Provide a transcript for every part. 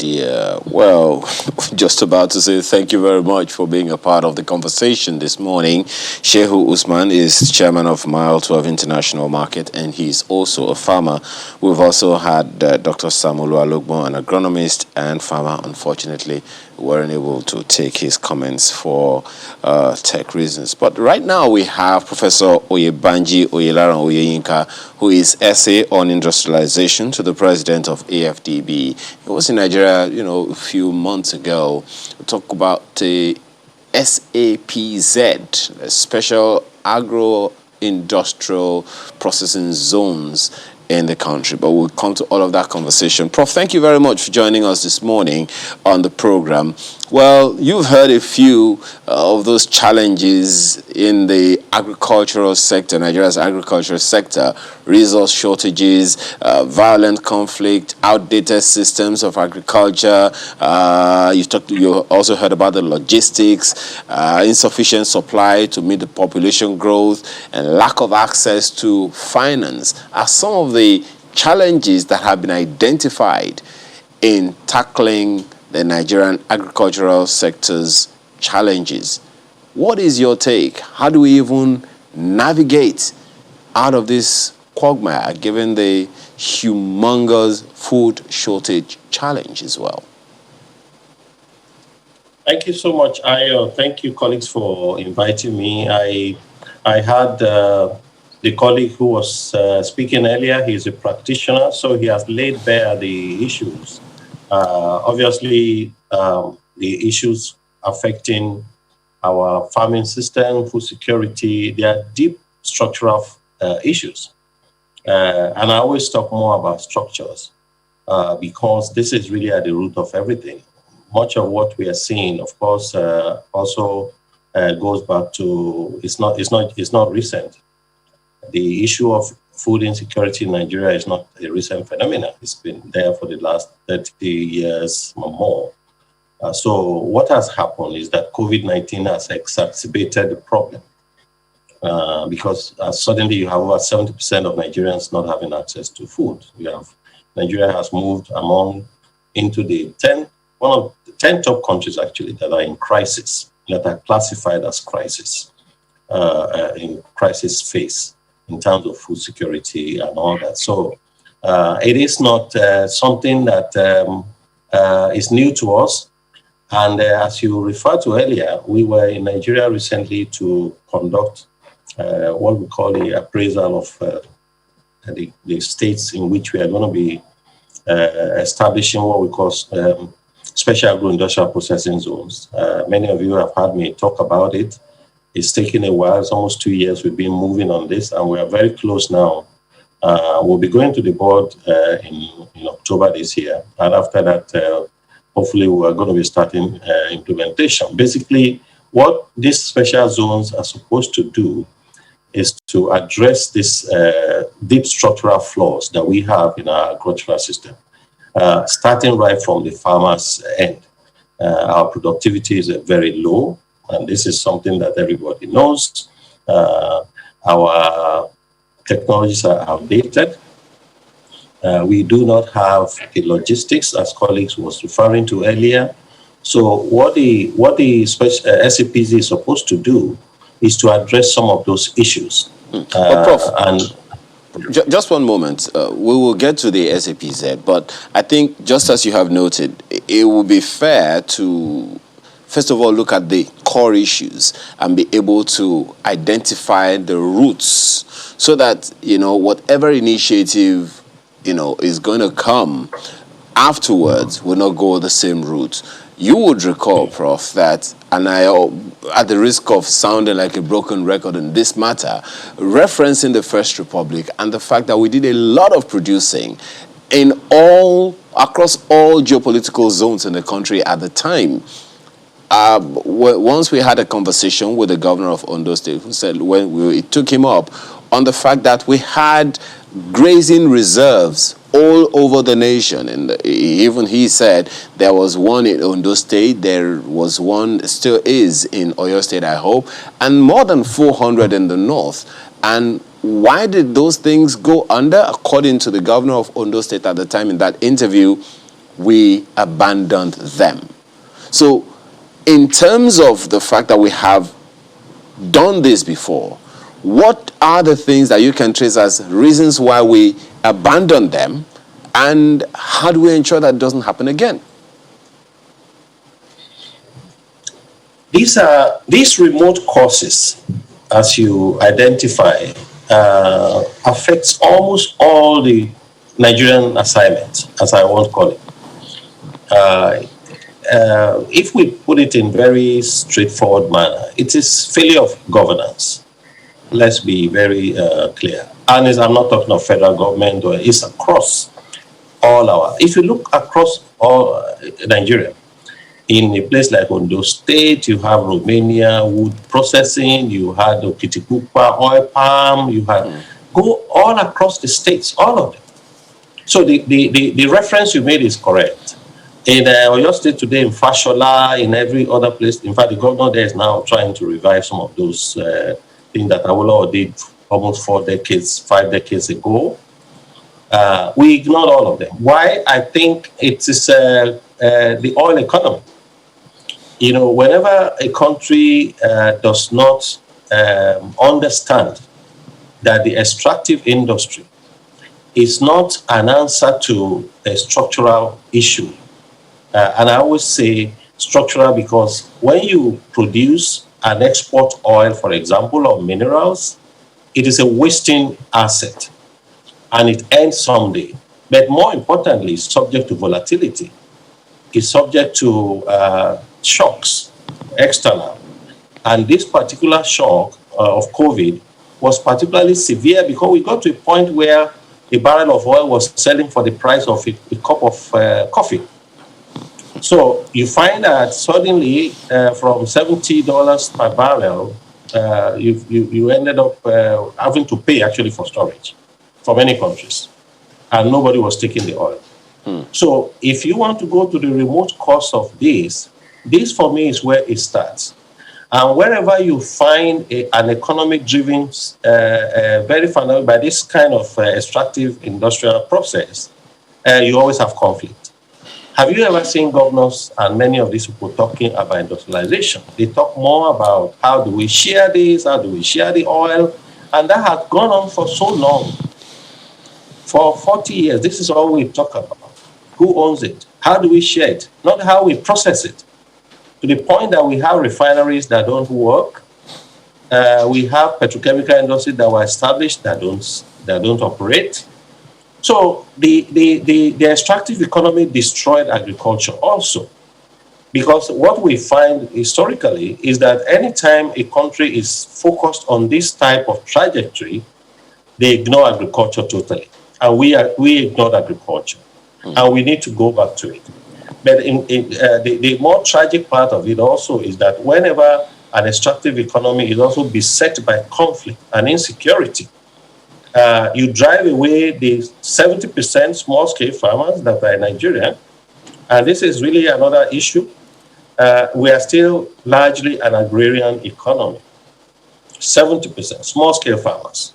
dear. Well, just about to say thank you very much for being a part of the conversation this morning. Shehu Usman is chairman of Mile 12 International Market, and he's also a farmer. We've also had Dr. Samuel Alogbo, an agronomist and farmer. Unfortunately, we weren't able to take his comments for tech reasons. But right now we have Professor Oyebanji Oyelaran Oyeyinka, who is essay on industrialization to the president of AFDB. He was in Nigeria, a few months ago. We talk about the SAPZ, Special Agro-Industrial Processing Zones in the country. But we'll come to all of that conversation. Prof, thank you very much for joining us this morning on the program. Well, you've heard a few of those challenges in the agricultural sector, Nigeria's agricultural sector: resource shortages, violent conflict, outdated systems of agriculture. You also heard about the logistics, insufficient supply to meet the population growth, and lack of access to finance are some of the challenges that have been identified in tackling the Nigerian agricultural sector's challenges. What is your take? How do we even navigate out of this quagmire, given the humongous food shortage challenge as well? Thank you so much, Ayo. Thank you, colleagues, for inviting me. I had the colleague who was speaking earlier. He's a practitioner, so he has laid bare the issues. Obviously, the issues affecting our farming system, food security, they are deep structural issues. And I always talk more about structures because this is really at the root of everything. Much of what we are seeing, of course, also goes back to, it's not recent. The issue of food insecurity in Nigeria is not a recent phenomenon. It's been there for the last 30 years or more. So what has happened is that COVID-19 has exacerbated the problem because suddenly you have over 70% of Nigerians not having access to food. Nigeria has moved into one of the 10 top countries actually that are in crisis, that are classified as crisis, in crisis phase, in terms of food security and all that. So it is not something that is new to us. And as you referred to earlier, we were in Nigeria recently to conduct what we call the appraisal of the states in which we are going to be establishing what we call special agro-industrial processing zones. Many of you have heard me talk about it. It's taken a while. It's almost 2 years we've been moving on this, and we are very close now. We'll be going to the board in October this year, and after that, hopefully we are going to be starting implementation. Basically, what these special zones are supposed to do is to address these deep structural flaws that we have in our agricultural system, starting right from the farmer's end. Our productivity is very low. And this is something that everybody knows. Our technologies are outdated. We do not have the logistics, as colleagues was referring to earlier. So what the SAPZ is supposed to do is to address some of those issues. Prof, just one moment. We will get to the SAPZ, but I think just as you have noted, it will be fair to first of all, look at the core issues and be able to identify the roots so that, whatever initiative, is going to come afterwards will not go the same route. You would recall, Prof, that, and I, at the risk of sounding like a broken record in this matter, referencing the First Republic and the fact that we did a lot of producing across all geopolitical zones in the country at the time. Once we had a conversation with the governor of Ondo State, who said it took him up on the fact that we had grazing reserves all over the nation. And even he said there was one in Ondo State, there was one, still is in Oyo State, I hope, and more than 400 in the north. And why did those things go under? According to the governor of Ondo State at the time in that interview, we abandoned them. So in terms of the fact that we have done this before, what are the things that you can trace as reasons why we abandoned them, and how do we ensure that doesn't happen again? These remote causes, as you identify, affects almost all the Nigerian assignments, as I won't call it. If we put it in very straightforward manner, it is failure of governance. Let's be very clear. And I'm not talking of federal government, or it's across all our. If you look across all Nigeria, in a place like Ondo State, you have Romania wood processing, you had Okitikupa oil palm, you had go all across the states, all of them. So the reference you made is correct. In Oyo State today, in Fashola, in every other place, in fact, the governor there is now trying to revive some of those things that Awolowo did almost 5 decades ago. We ignored all of them. Why? I think it is the oil economy. You know, whenever a country does not understand that the extractive industry is not an answer to a structural issue, and I always say structural because when you produce and export oil, for example, or minerals, it is a wasting asset and it ends someday. But more importantly, it's subject to volatility. It's subject to shocks, external. And this particular shock of COVID was particularly severe because we got to a point where a barrel of oil was selling for the price of a cup of coffee. So you find that suddenly from $70 per barrel, you ended up having to pay actually for storage for many countries. And nobody was taking the oil. So if you want to go to the remote cause of this for me is where it starts. And wherever you find an economic-driven, very fundamental by this kind of extractive industrial process, you always have conflict. Have you ever seen governors and many of these people talking about industrialization? They talk more about how do we share this, how do we share the oil, and that has gone on for so long. For 40 years, this is all we talk about. Who owns it? How do we share it? Not how we process it. To the point that we have refineries that don't work. We have petrochemical industries that were established that don't operate. So the extractive economy destroyed agriculture also. Because what we find historically is that anytime a country is focused on this type of trajectory, they ignore agriculture totally. And we ignored agriculture. And we need to go back to it. But the more tragic part of it also is that whenever an extractive economy is also beset by conflict and insecurity, you drive away the 70% small-scale farmers that are in Nigeria. And this is really another issue. We are still largely an agrarian economy. 70% small-scale farmers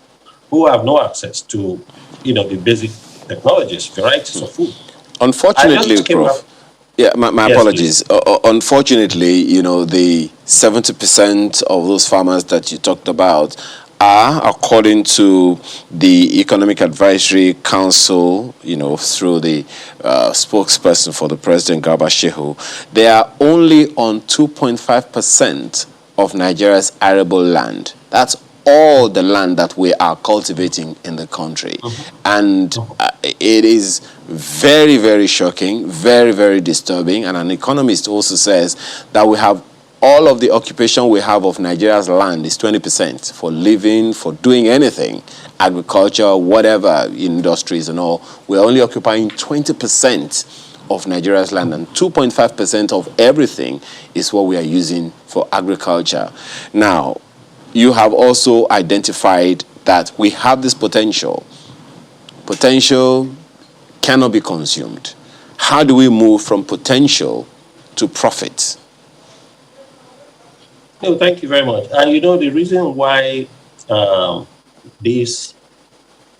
who have no access to, the basic technologies, varieties of food. Unfortunately, Prof. Yeah, my apologies. Unfortunately, the 70% of those farmers that you talked about are, according to the Economic Advisory Council, through the spokesperson for the President, Garba Shehu, they are only on 2.5% of Nigeria's arable land. That's all the land that we are cultivating in the country. And it is very, very shocking, very, very disturbing. And an economist also says that we have all of the occupation we have of Nigeria's land is 20% for living, for doing anything, agriculture, whatever, industries and all. We're only occupying 20% of Nigeria's land, and 2.5% of everything is what we are using for agriculture. Now, you have also identified that we have this potential. Potential cannot be consumed. How do we move from potential to profit? No, thank you very much. And the reason why these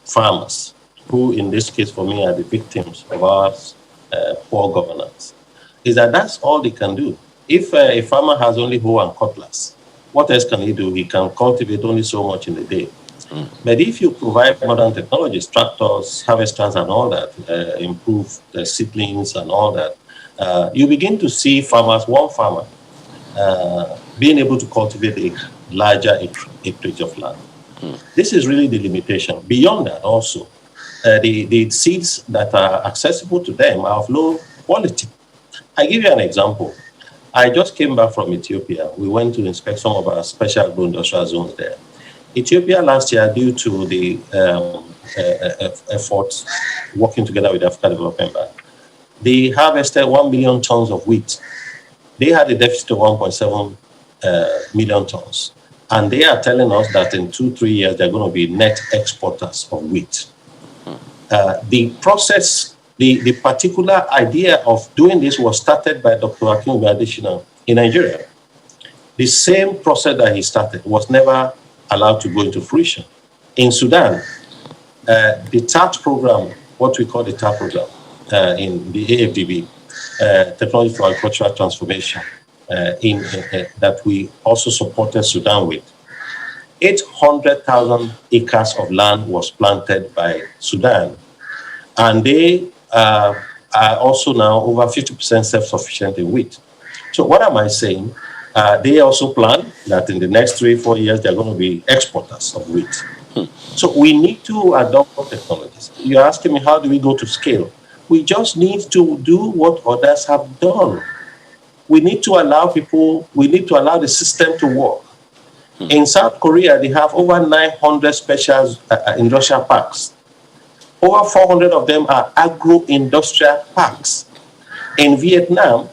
farmers, who in this case for me are the victims of our poor governance, is that that's all they can do. If a farmer has only hoe and cutlass, what else can he do? He can cultivate only so much in a day. But if you provide modern technologies, tractors, harvesters, and all that, improve the seedlings and all that, you begin to see farmers, one farmer, being able to cultivate a larger acreage of land. This is really the limitation. Beyond that, also, the seeds that are accessible to them are of low quality. I give you an example. I just came back from Ethiopia. We went to inspect some of our special agro-industrial zones there. Ethiopia last year, due to the efforts working together with the African Development Bank, they harvested 1 million tons of wheat. They had a deficit of 1.7 million tons. And they are telling us that in 2-3 years, they're going to be net exporters of wheat. The process, the particular idea of doing this was started by Dr. Akin Adesina in Nigeria. The same process that he started was never allowed to go into fruition. In Sudan, the TAT program, what we call the TAT program in the AFDB, Technology for Agricultural Transformation, that we also supported Sudan with, 800,000 acres of land was planted by Sudan. And they are also now over 50% self-sufficient in wheat. So what am I saying? They also plan that in the next 3-4 years, they're going to be exporters of wheat. So we need to adopt technologies. You're asking me, how do we go to scale? We just need to do what others have done. We need to allow people, we need to allow the system to work. In South Korea, they have over 900 special industrial parks. Over 400 of them are agro-industrial parks. In Vietnam,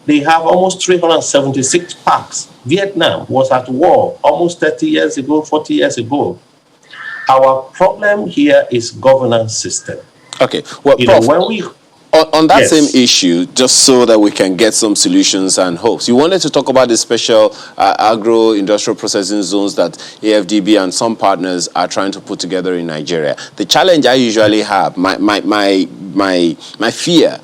they have almost 376 parks. Vietnam was at war almost 30 years ago, 40 years ago. Our problem here is governance system. Okay, well, Prof, when we on that same issue, just so that we can get some solutions and hopes, you wanted to talk about the special agro-industrial processing zones that AFDB and some partners are trying to put together in Nigeria. The challenge I usually have, my fear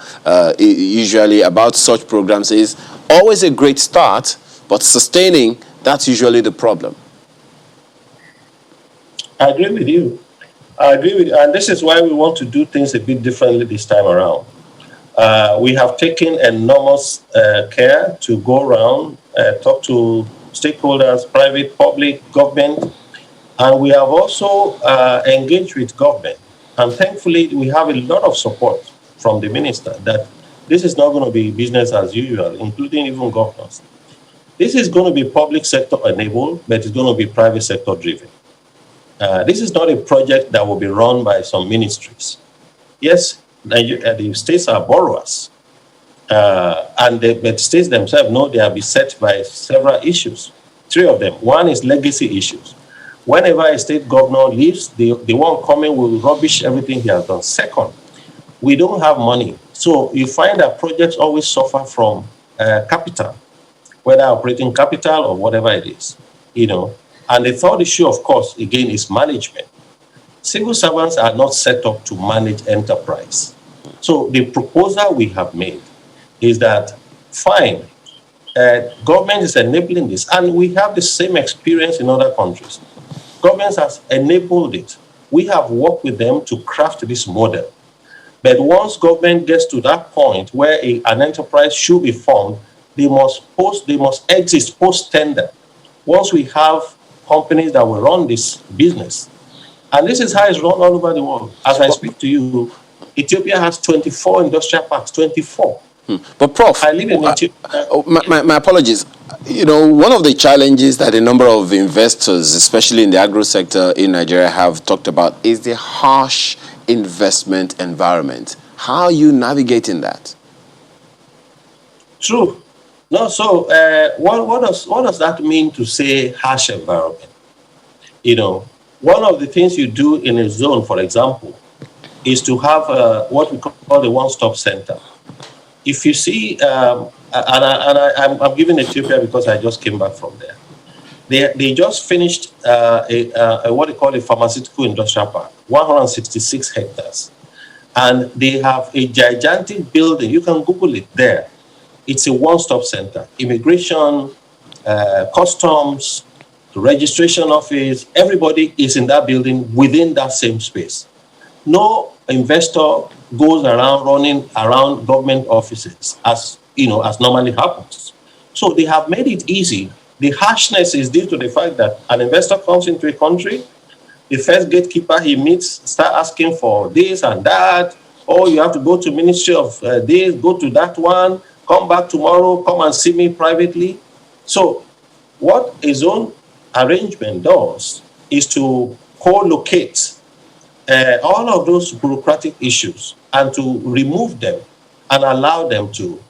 usually about such programs is always a great start, but sustaining, that's usually the problem. I agree with you. And this is why we want to do things a bit differently this time around. We have taken enormous care to go around, talk to stakeholders, private, public, government, and we have also engaged with government. And thankfully, we have a lot of support from the minister that this is not going to be business as usual, including even governors. This is going to be public sector enabled, but it's going to be private sector driven. This is not a project that will be run by some ministries. Yes, the states are borrowers, but the states themselves know they are beset by several issues. 3 of them. One is legacy issues. Whenever a state governor leaves, the one coming will rubbish everything he has done. Second, we don't have money. So you find that projects always suffer from capital, whether operating capital or whatever it is, And the third issue, of course, again, is management. Civil servants are not set up to manage enterprise. So the proposal we have made is that, fine, government is enabling this, and we have the same experience in other countries. Government has enabled it. We have worked with them to craft this model. But once government gets to that point where an enterprise should be formed, they must exist post-tender. Once we have companies that will run this business. And this is how it's run all over the world. As I speak to you, Ethiopia has 24 industrial parks, 24. But Prof, I live in Ethiopia. My apologies. One of the challenges that a number of investors, especially in the agro sector in Nigeria, have talked about is the harsh investment environment. How are you navigating that? True. No, so what does that mean to say harsh environment? One of the things you do in a zone, for example, is to have what we call the one-stop center. If you see, I'm giving Ethiopia because I just came back from there. They just finished what they call a pharmaceutical industrial park, 166 hectares. And they have a gigantic building. You can Google it there. It's a one-stop center. Immigration, customs, the registration office, everybody is in that building within that same space. No investor goes around running around government offices as normally happens. So they have made it easy. The harshness is due to the fact that an investor comes into a country, the first gatekeeper he meets start asking for this and that. Oh, you have to go to Ministry of this, go to that one, come back tomorrow, come and see me privately. So what a zone arrangement does is to co-locate all of those bureaucratic issues and to remove them and allow them to,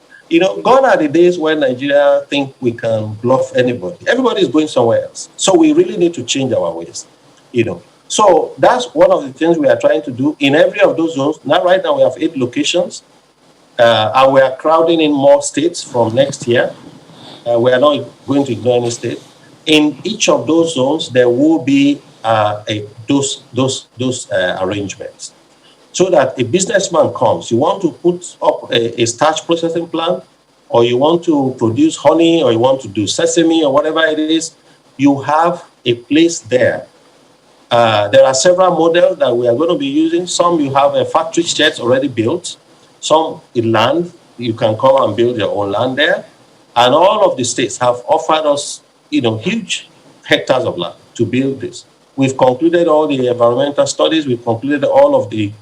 gone are the days when Nigeria think we can bluff anybody. Everybody is going somewhere else. So we really need to change our ways, So that's one of the things we are trying to do in every of those zones. Now, right now, we have 8 locations, and we are crowding in more states from next year. We are not going to ignore any state. In each of those zones, there will be those arrangements, so that a businessman comes. You want to put up a starch processing plant, or you want to produce honey, or you want to do sesame, or whatever it is, you have a place there. There are several models that we are going to be using. Some you have a factory sheds already built. Some in land, you can come and build your own land there. And all of the states have offered us, huge hectares of land to build this. We've concluded all the environmental studies. We've concluded all of the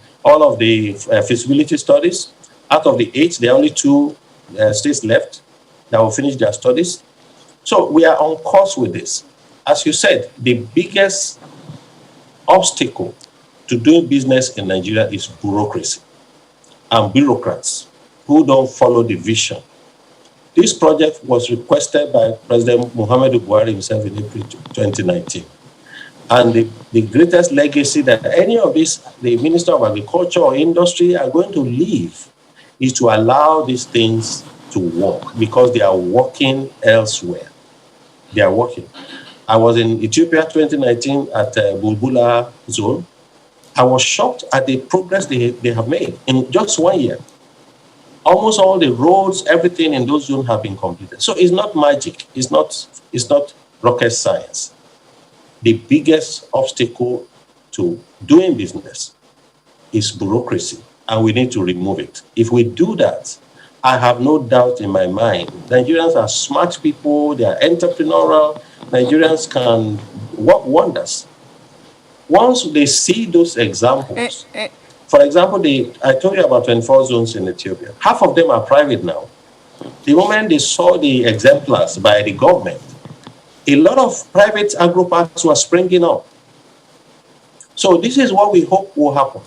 feasibility studies. Out of the 8, there are only 2 states left that will finish their studies. So we are on course with this. As you said, the biggest obstacle to doing business in Nigeria is bureaucracy and bureaucrats who don't follow the vision. This project was requested by President Muhammadu Buhari himself in April 2019. And the greatest legacy that any of these, the Minister of Agriculture or Industry, are going to leave is to allow these things to work, because they are working elsewhere. They are working. I was in Ethiopia 2019 at Bulbula zone. I was shocked at the progress they have made in just 1 year. Almost all the roads, everything in those zones have been completed. So it's not magic. It's not rocket science. The biggest obstacle to doing business is bureaucracy, and we need to remove it. If we do that, I have no doubt in my mind, Nigerians are smart people, they are entrepreneurial, Nigerians can work wonders. Once they see those examples, for example, I told you about 24 zones in Ethiopia. Half of them are private now. The moment they saw the exemplars by the government, a lot of private agro parks were springing up. So this is what we hope will happen.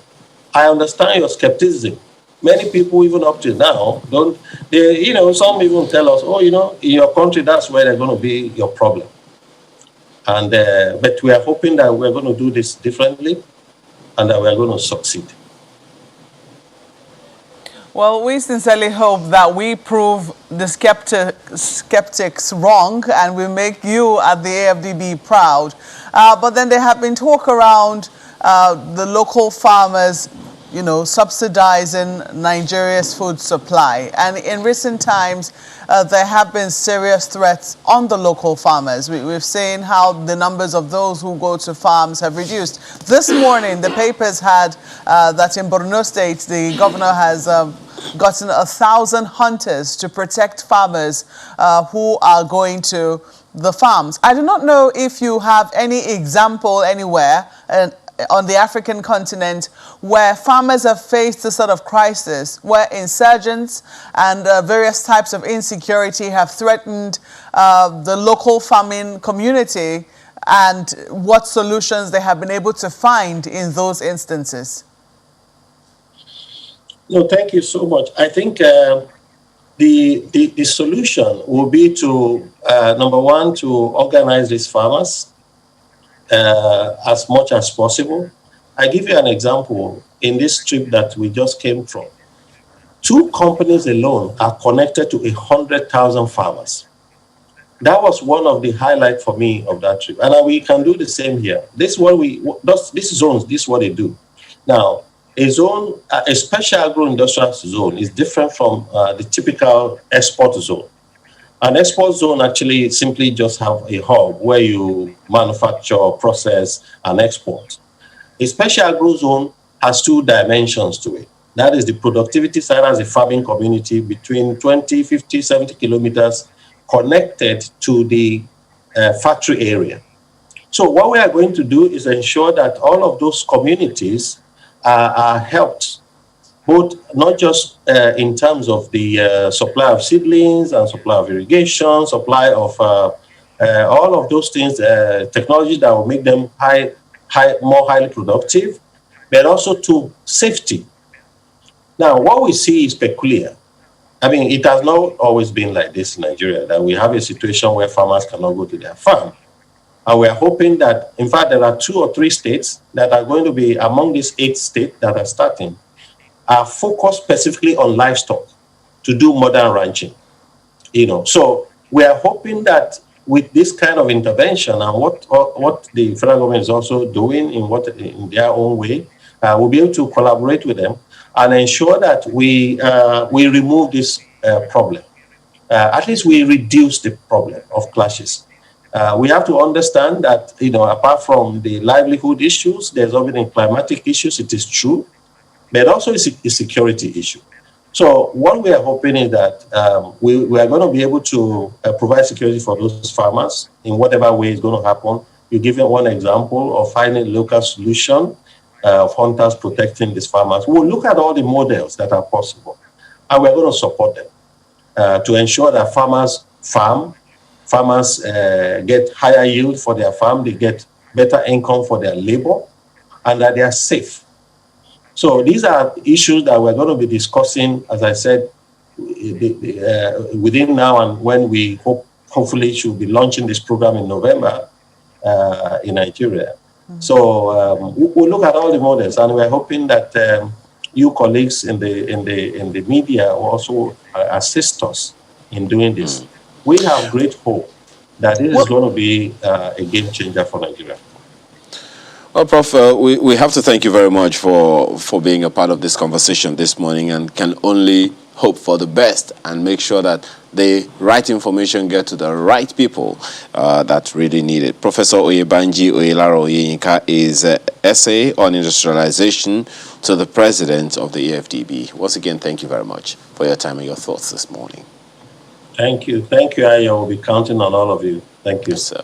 I understand your skepticism. Many people, even up to now, some even tell us, in your country, that's where they're going to be your problem. And but we are hoping that we're going to do this differently and that we're going to succeed. Well, we sincerely hope that we prove the skeptics wrong and we make you at the AFDB proud. But then there have been talk around the local farmers, subsidizing Nigeria's food supply. And in recent times, there have been serious threats on the local farmers. We've seen how the numbers of those who go to farms have reduced. This morning, the papers had that in Borno State, the governor has gotten 1,000 hunters to protect farmers who are going to the farms. I do not know if you have any example anywhere on the African continent where farmers have faced this sort of crisis, where insurgents and various types of insecurity have threatened the local farming community, and what solutions they have been able to find in those instances. No, thank you so much. I think the solution will be to, number one, to organize these farmers as much as possible. I give you an example. In this trip that we just came from, 2 companies alone are connected to 100,000 farmers. That was one of the highlights for me of that trip. And we can do the same here. This is what these zones, this is what they do. Now, a zone, a special agro-industrial zone is different from the typical export zone. An export zone actually simply just have a hub where you manufacture, process, and export. A special agro zone has two dimensions to it. That is the productivity side as a farming community between 20, 50, 70 kilometers connected to the factory area. So what we are going to do is ensure that all of those communities are helped, both not just in terms of the supply of seedlings and supply of irrigation, supply of all of those things, technology that will make them more highly productive, but also to safety. Now, what we see is peculiar. I mean, it has not always been like this in Nigeria, that we have a situation where farmers cannot go to their farm. And we are hoping that, in fact, there are 2 or 3 states that are going to be among these 8 states that are starting, are focused specifically on livestock to do modern ranching. So we are hoping that with this kind of intervention and what the federal government is also doing in their own way, we'll be able to collaborate with them and ensure that we remove this problem. At least we reduce the problem of clashes. We have to understand that, apart from the livelihood issues, there's obviously climatic issues, it is true, but also it's a security issue. So what we are hoping is that we are going to be able to provide security for those farmers in whatever way is going to happen. You give them one example of finding a local solution of hunters protecting these farmers. We'll look at all the models that are possible, and we're going to support them to ensure that farmers get higher yield for their farm, they get better income for their labor, and that they are safe. So these are issues that we're going to be discussing, as I said, within now and when we hopefully should be launching this program in November in Nigeria. Mm-hmm. So we'll look at all the models, and we're hoping that you colleagues in the media will also assist us in doing this. Mm-hmm. We have great hope that this is going to be a game changer for Nigeria. Well, Prof, we have to thank you very much for being a part of this conversation this morning, and can only hope for the best and make sure that the right information get to the right people that really need it. Professor Oyebanji Oyelaro Oyeyinka is essay on industrialization to the president of the AFDB. Once again, thank you very much for your time and your thoughts this morning. Thank you. Thank you, I will be counting on all of you. Thank you. Yes, sir.